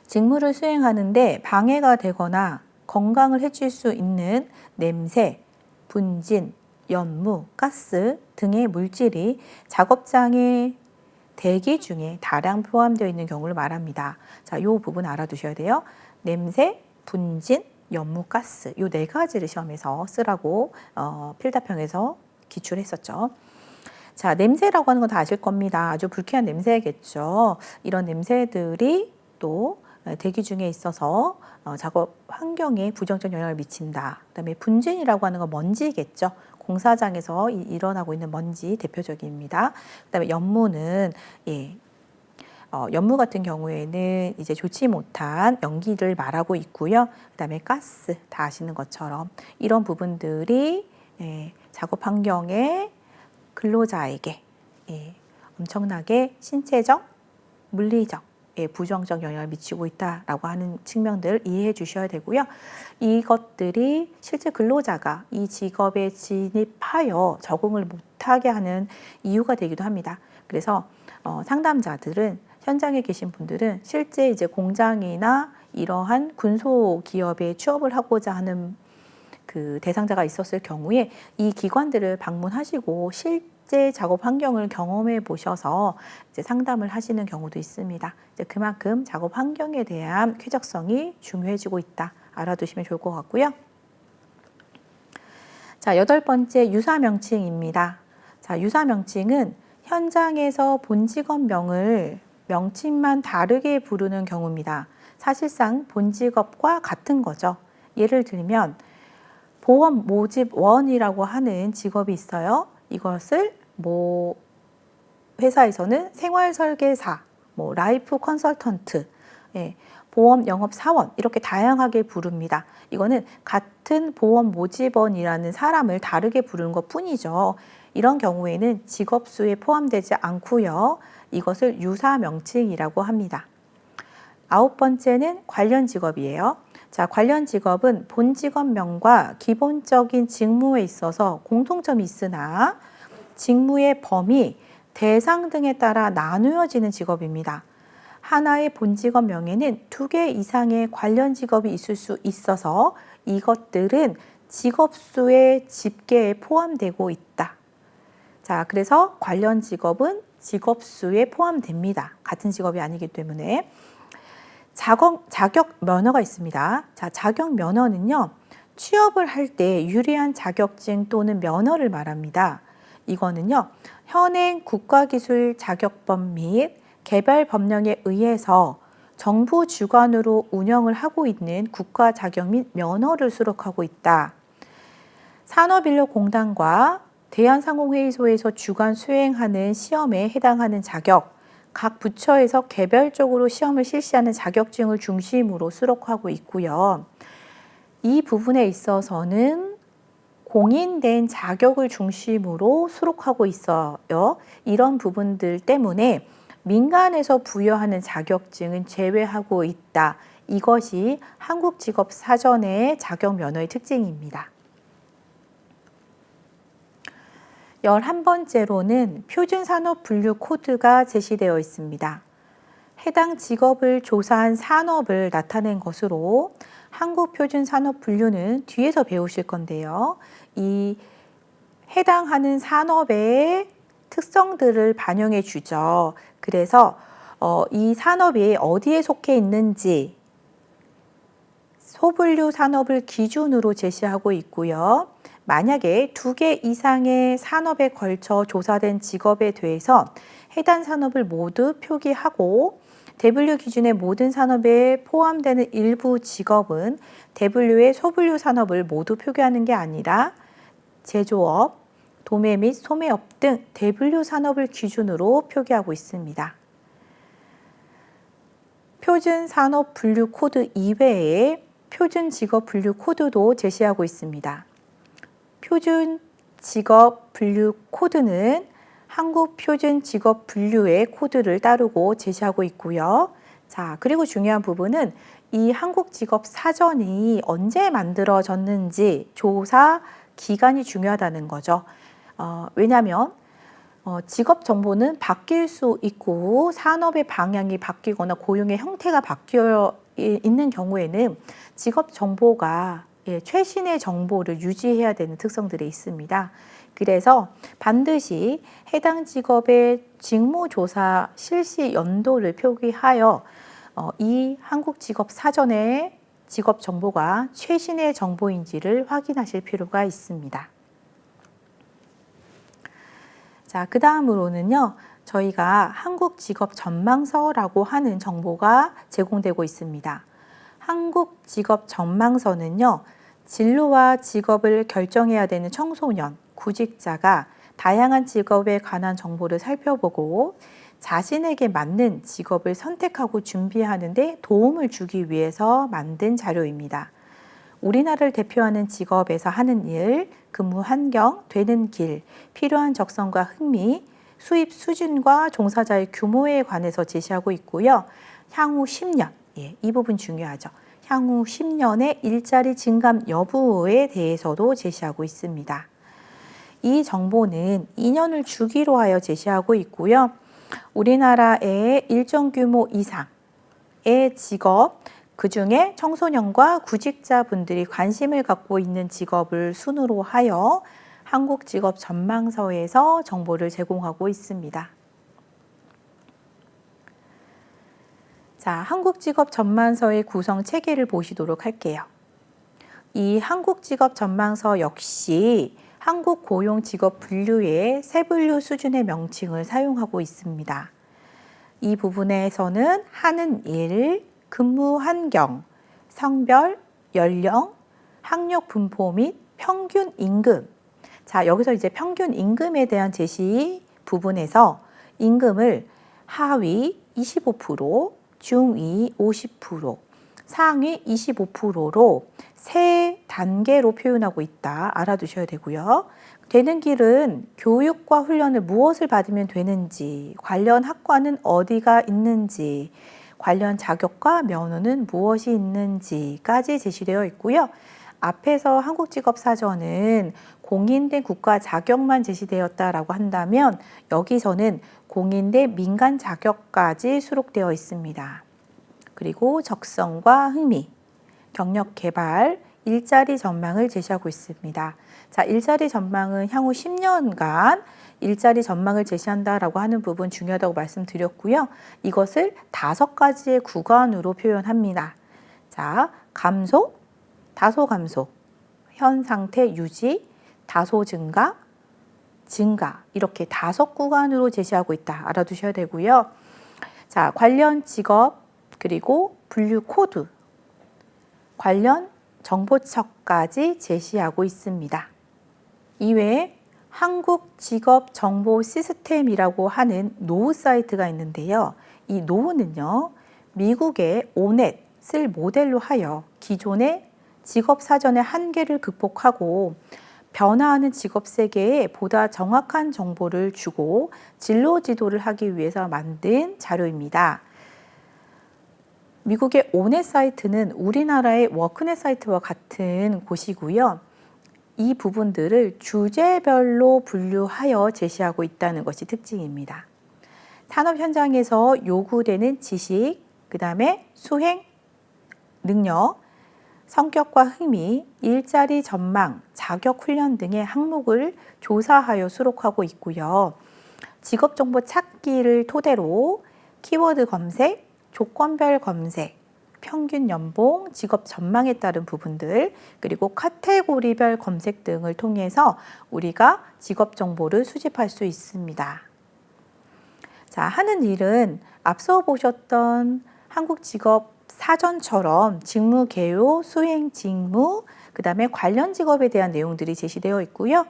직무를 수행하는데 방해가 되거나 건강을 해칠 수 있는 냄새, 분진, 연무, 가스 등의 물질이 작업장의 대기 중에 다량 포함되어 있는 경우를 말합니다. 자, 이 부분 알아두셔야 돼요. 냄새, 분진, 연무, 가스 이 4가지를 시험에서 쓰라고 필답형에서 기출했었죠. 자, 냄새라고 하는 건 다 아실 겁니다. 아주 불쾌한 냄새겠죠. 이런 냄새들이 또 대기 중에 있어서 작업 환경에 부정적 영향을 미친다. 그다음에 분진이라고 하는 건 먼지겠죠. 공사장에서 일어나고 있는 먼지 대표적입니다. 그다음에 연무는 연무 같은 경우에는 이제 좋지 못한 연기를 말하고 있고요. 그다음에 가스 다 아시는 것처럼 이런 부분들이 작업 환경에 근로자에게 엄청나게 신체적, 물리적 부정적 영향을 미치고 있다라고 하는 측면들 이해해 주셔야 되고요. 이것들이 실제 근로자가 이 직업에 진입하여 적응을 못하게 하는 이유가 되기도 합니다. 그래서 상담자들은 현장에 계신 분들은 실제 이제 공장이나 이러한 군소 기업에 취업을 하고자 하는 그 대상자가 있었을 경우에 이 기관들을 방문하시고 실제 작업 환경을 경험해 보셔서 이제 상담을 하시는 경우도 있습니다. 이제 그만큼 작업 환경에 대한 쾌적성이 중요해지고 있다. 알아두시면 좋을 것 같고요. 자, 8번째 유사 명칭입니다. 자, 유사 명칭은 현장에서 본 직업명을 명칭만 다르게 부르는 경우입니다. 사실상 본 직업과 같은 거죠. 예를 들면 보험 모집원이라고 하는 직업이 있어요. 이것을 뭐 회사에서는 생활설계사, 뭐 라이프 컨설턴트, 보험 영업사원 이렇게 다양하게 부릅니다. 이거는 같은 보험 모집원이라는 사람을 다르게 부르는 것 뿐이죠. 이런 경우에는 직업수에 포함되지 않고요. 이것을 유사 명칭이라고 합니다. 9번째는 관련 직업이에요. 자, 관련 직업은 본 직업명과 기본적인 직무에 있어서 공통점이 있으나 직무의 범위, 대상 등에 따라 나누어지는 직업입니다. 하나의 본 직업명에는 2개 이상의 관련 직업이 있을 수 있어서 이것들은 직업수의 집계에 포함되고 있다. 자, 그래서 관련 직업은 직업수에 포함됩니다. 같은 직업이 아니기 때문에. 자격 면허가 있습니다. 자, 자격 면허는요, 취업을 할 때 유리한 자격증 또는 면허를 말합니다. 이거는요, 현행 국가기술 자격법 및 개별 법령에 의해서 정부 주관으로 운영을 하고 있는 국가 자격 및 면허를 수록하고 있다. 산업인력공단과 대한상공회의소에서 주관 수행하는 시험에 해당하는 자격, 각 부처에서 개별적으로 시험을 실시하는 자격증을 중심으로 수록하고 있고요. 이 부분에 있어서는 공인된 자격을 중심으로 수록하고 있어요. 이런 부분들 때문에 민간에서 부여하는 자격증은 제외하고 있다. 이것이 한국직업사전의 자격 면허의 특징입니다. 11번째로는 표준산업 분류 코드가 제시되어 있습니다. 해당 직업을 조사한 산업을 나타낸 것으로 한국표준산업분류는 뒤에서 배우실 건데요. 이 해당하는 산업의 특성들을 반영해 주죠. 그래서 이 산업이 어디에 속해 있는지 소분류 산업을 기준으로 제시하고 있고요. 만약에 2개 이상의 산업에 걸쳐 조사된 직업에 대해서 해당 산업을 모두 표기하고 대분류 기준의 모든 산업에 포함되는 일부 직업은 대분류의 소분류 산업을 모두 표기하는 게 아니라 제조업, 도매 및 소매업 등 대분류 산업을 기준으로 표기하고 있습니다. 표준 산업 분류 코드 이외에 표준 직업 분류 코드도 제시하고 있습니다. 표준 직업 분류 코드는 한국 표준 직업 분류의 코드를 따르고 제시하고 있고요. 자, 그리고 중요한 부분은 이 한국 직업 사전이 언제 만들어졌는지 조사 기간이 중요하다는 거죠. 왜냐하면 직업 정보는 바뀔 수 있고 산업의 방향이 바뀌거나 고용의 형태가 바뀌어 있는 경우에는 직업 정보가 최신의 정보를 유지해야 되는 특성들이 있습니다. 그래서 반드시 해당 직업의 직무조사 실시 연도를 표기하여 이 한국 직업 사전의 직업 정보가 최신의 정보인지를 확인하실 필요가 있습니다. 자, 그 다음으로는요, 저희가 한국 직업 전망서라고 하는 정보가 제공되고 있습니다. 한국 직업 전망서는요, 진로와 직업을 결정해야 되는 청소년, 구직자가 다양한 직업에 관한 정보를 살펴보고 자신에게 맞는 직업을 선택하고 준비하는 데 도움을 주기 위해서 만든 자료입니다. 우리나라를 대표하는 직업에서 하는 일, 근무 환경, 되는 길, 필요한 적성과 흥미, 수입 수준과 종사자의 규모에 관해서 제시하고 있고요. 향후 10년, 이 부분 중요하죠. 향후 10년의 일자리 증감 여부에 대해서도 제시하고 있습니다. 이 정보는 2년을 주기로 하여 제시하고 있고요. 우리나라의 일정 규모 이상의 직업, 그중에 청소년과 구직자분들이 관심을 갖고 있는 직업을 순으로 하여 한국 직업 전망서에서 정보를 제공하고 있습니다. 자, 한국 직업 전망서의 구성 체계를 보시도록 할게요. 이 한국 직업 전망서 역시 한국 고용 직업 분류의 세 분류 수준의 명칭을 사용하고 있습니다. 이 부분에서는 하는 일, 근무 환경, 성별, 연령, 학력 분포 및 평균 임금. 자, 여기서 이제 평균 임금에 대한 제시 부분에서 임금을 하위 25%, 중위 50%, 상위 25%로 세 단계로 표현하고 있다. 알아두셔야 되고요. 되는 길은 교육과 훈련을 무엇을 받으면 되는지, 관련 학과는 어디가 있는지, 관련 자격과 면허는 무엇이 있는지까지 제시되어 있고요. 앞에서 한국직업사전은 공인된 국가 자격만 제시되었다라고 한다면 여기서는 공인된 민간 자격까지 수록되어 있습니다. 그리고 적성과 흥미, 경력 개발, 일자리 전망을 제시하고 있습니다. 자, 일자리 전망은 향후 10년간 일자리 전망을 제시한다라고 하는 부분 중요하다고 말씀드렸고요. 이것을 5가지의 구간으로 표현합니다. 자, 감소, 다소 감소, 현 상태 유지, 다소 증가, 증가 이렇게 5구간으로 제시하고 있다. 알아두셔야 되고요. 자, 관련 직업 그리고 분류 코드, 관련 정보처까지 제시하고 있습니다. 이외에 한국 직업 정보 시스템이라고 하는 노후 사이트가 있는데요. 이 노후는요, 미국의 오넷을 모델로 하여 기존의 직업 사전의 한계를 극복하고 변화하는 직업 세계에 보다 정확한 정보를 주고 진로 지도를 하기 위해서 만든 자료입니다. 미국의 오넷 사이트는 우리나라의 워크넷 사이트와 같은 곳이고요. 이 부분들을 주제별로 분류하여 제시하고 있다는 것이 특징입니다. 산업 현장에서 요구되는 지식, 그 다음에 수행, 능력, 성격과 흥미, 일자리 전망, 자격 훈련 등의 항목을 조사하여 수록하고 있고요. 직업정보 찾기를 토대로 키워드 검색, 조건별 검색, 평균 연봉, 직업 전망에 따른 부분들, 그리고 카테고리별 검색 등을 통해서 우리가 직업 정보를 수집할 수 있습니다. 자, 하는 일은 앞서 보셨던 한국직업 사전처럼 직무 개요, 수행 직무, 그 다음에 관련 직업에 대한 내용들이 제시되어 있고요.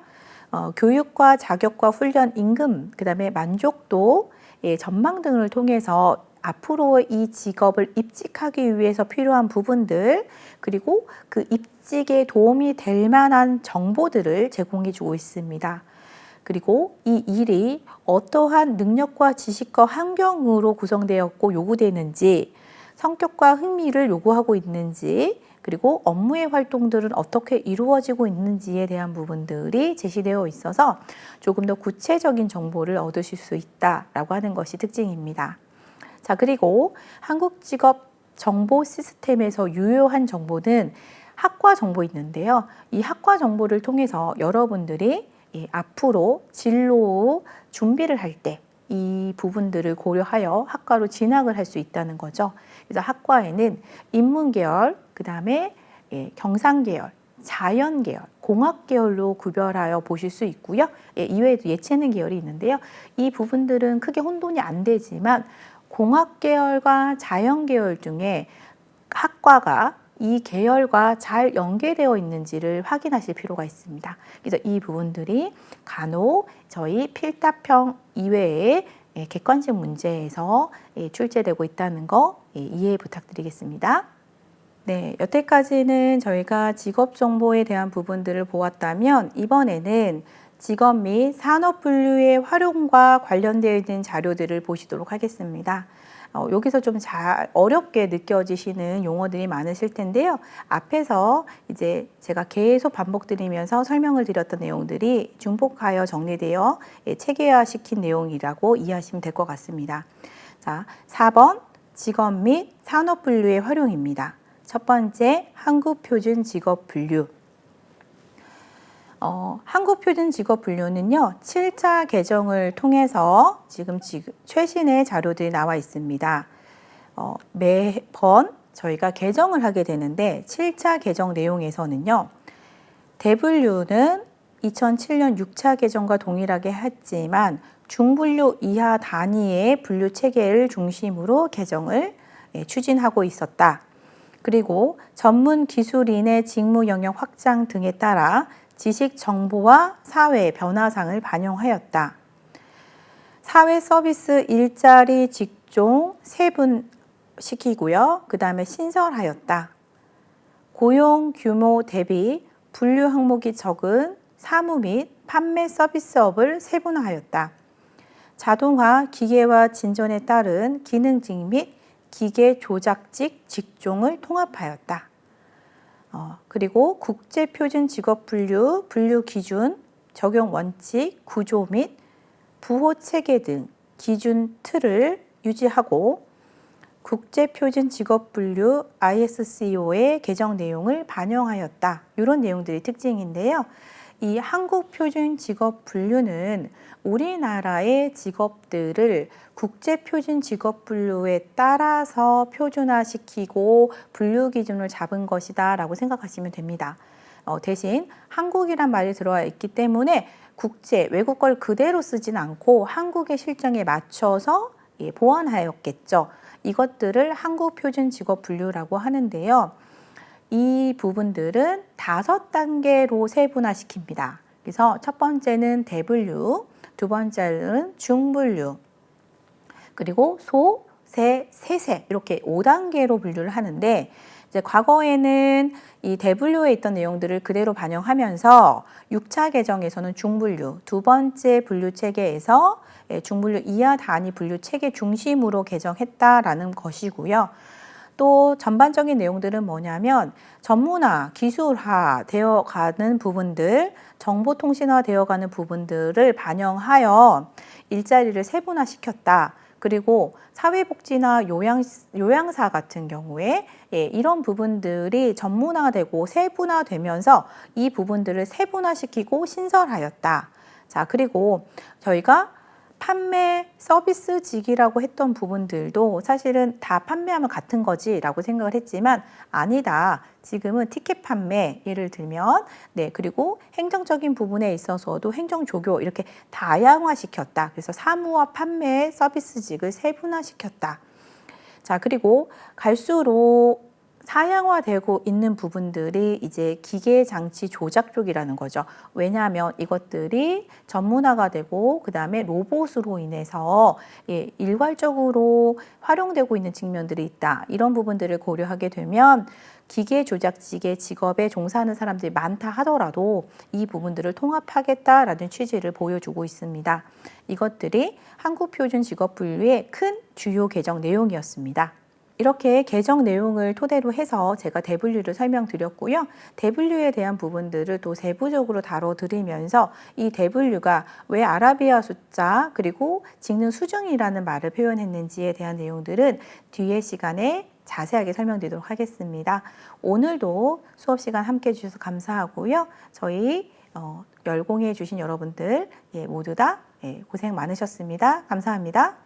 교육과 자격과 훈련, 임금, 그 다음에 만족도, 전망 등을 통해서 앞으로 이 직업을 입직하기 위해서 필요한 부분들, 그리고 그 입직에 도움이 될 만한 정보들을 제공해 주고 있습니다. 그리고 이 일이 어떠한 능력과 지식과 환경으로 구성되었고 요구되는지, 성격과 흥미를 요구하고 있는지, 그리고 업무의 활동들은 어떻게 이루어지고 있는지에 대한 부분들이 제시되어 있어서 조금 더 구체적인 정보를 얻으실 수 있다라고 하는 것이 특징입니다. 자, 그리고 한국직업 정보 시스템에서 유효한 정보는 학과 정보 있는데요. 이 학과 정보를 통해서 여러분들이 앞으로 진로 준비를 할 때 이 부분들을 고려하여 학과로 진학을 할 수 있다는 거죠. 그래서 학과에는 인문계열, 그 다음에 경상계열, 자연계열, 공학계열로 구별하여 보실 수 있고요. 이외에도 예체능 계열이 있는데요. 이 부분들은 크게 혼돈이 안 되지만 공학계열과 자연계열 중에 학과가 이 계열과 잘 연계되어 있는지를 확인하실 필요가 있습니다. 그래서 이 부분들이 간혹 저희 필답형 이외에 객관식 문제에서 출제되고 있다는 거 이해 부탁드리겠습니다. 네, 여태까지는 저희가 직업 정보에 대한 부분들을 보았다면 이번에는 직업 및 산업 분류의 활용과 관련되어 있는 자료들을 보시도록 하겠습니다. 여기서 좀 어렵게 느껴지시는 용어들이 많으실 텐데요. 앞에서 이제 제가 계속 반복드리면서 설명을 드렸던 내용들이 중복하여 정리되어 체계화시킨 내용이라고 이해하시면 될 것 같습니다. 자, 4번 직업 및 산업 분류의 활용입니다. 첫 번째, 한국표준 직업 분류. 한국표준 직업 분류는요, 7차 개정을 통해서 지금 최신의 자료들이 나와 있습니다. 매번 저희가 개정을 하게 되는데 7차 개정 내용에서는요, 대분류는 2007년 6차 개정과 동일하게 했지만 중분류 이하 단위의 분류 체계를 중심으로 개정을 추진하고 있었다. 그리고 전문 기술인의 직무 영역 확장 등에 따라 지식 정보와 사회 변화상을 반영하였다. 사회 서비스 일자리 직종 세분시키고요. 그 다음에 신설하였다. 고용 규모 대비 분류 항목이 적은 사무 및 판매 서비스업을 세분화하였다. 자동화 기계화 진전에 따른 기능직 및 기계 조작직 직종을 통합하였다. 그리고 국제표준 직업 분류, 분류 기준, 적용 원칙, 구조 및 부호 체계 등 기준 틀을 유지하고 국제표준 직업 분류 ISCO의 개정 내용을 반영하였다. 이런 내용들이 특징인데요. 이 한국표준 직업 분류는 우리나라의 직업들을 국제표준 직업 분류에 따라서 표준화시키고 분류 기준을 잡은 것이다 라고 생각하시면 됩니다. 대신 한국이란 말이 들어와 있기 때문에 외국 걸 그대로 쓰진 않고 한국의 실정에 맞춰서 보완하였겠죠. 이것들을 한국표준 직업 분류라고 하는데요. 이 부분들은 5단계로 세분화시킵니다. 그래서 첫 번째는 대분류, 두 번째는 중분류, 그리고 소, 세, 세세 이렇게 5단계로 분류를 하는데 이제 과거에는 이 대분류에 있던 내용들을 그대로 반영하면서 6차 개정에서는 중분류, 두 번째 분류 체계에서 중분류 이하 단위 분류 체계 중심으로 개정했다라는 것이고요. 또 전반적인 내용들은 뭐냐면 전문화, 기술화 되어 가는 부분들, 정보통신화 되어 가는 부분들을 반영하여 일자리를 세분화시켰다. 그리고 사회복지나 요양사 같은 경우에 이런 부분들이 전문화되고 세분화되면서 이 부분들을 세분화시키고 신설하였다. 자, 그리고 저희가 판매 서비스직이라고 했던 부분들도 사실은 다 판매하면 같은 거지라고 생각을 했지만 아니다. 지금은 티켓 판매 예를 들면 그리고 행정적인 부분에 있어서도 행정조교 이렇게 다양화시켰다. 그래서 사무와 판매 서비스직을 세분화시켰다. 자, 그리고 갈수록 사양화되고 있는 부분들이 이제 기계장치 조작 쪽이라는 거죠. 왜냐하면 이것들이 전문화가 되고 그 다음에 로봇으로 인해서 일괄적으로 활용되고 있는 측면들이 있다. 이런 부분들을 고려하게 되면 기계 조작직의 직업에 종사하는 사람들이 많다 하더라도 이 부분들을 통합하겠다라는 취지를 보여주고 있습니다. 이것들이 한국표준직업분류의 큰 주요 개정 내용이었습니다. 이렇게 개정 내용을 토대로 해서 제가 대분류를 설명드렸고요. 대분류에 대한 부분들을 또 세부적으로 다뤄드리면서 이 대분류가 왜 아라비아 숫자 그리고 직능 수중이라는 말을 표현했는지에 대한 내용들은 뒤에 시간에 자세하게 설명드리도록 하겠습니다. 오늘도 수업 시간 함께 해주셔서 감사하고요. 저희 열공해 주신 여러분들 모두 다 고생 많으셨습니다. 감사합니다.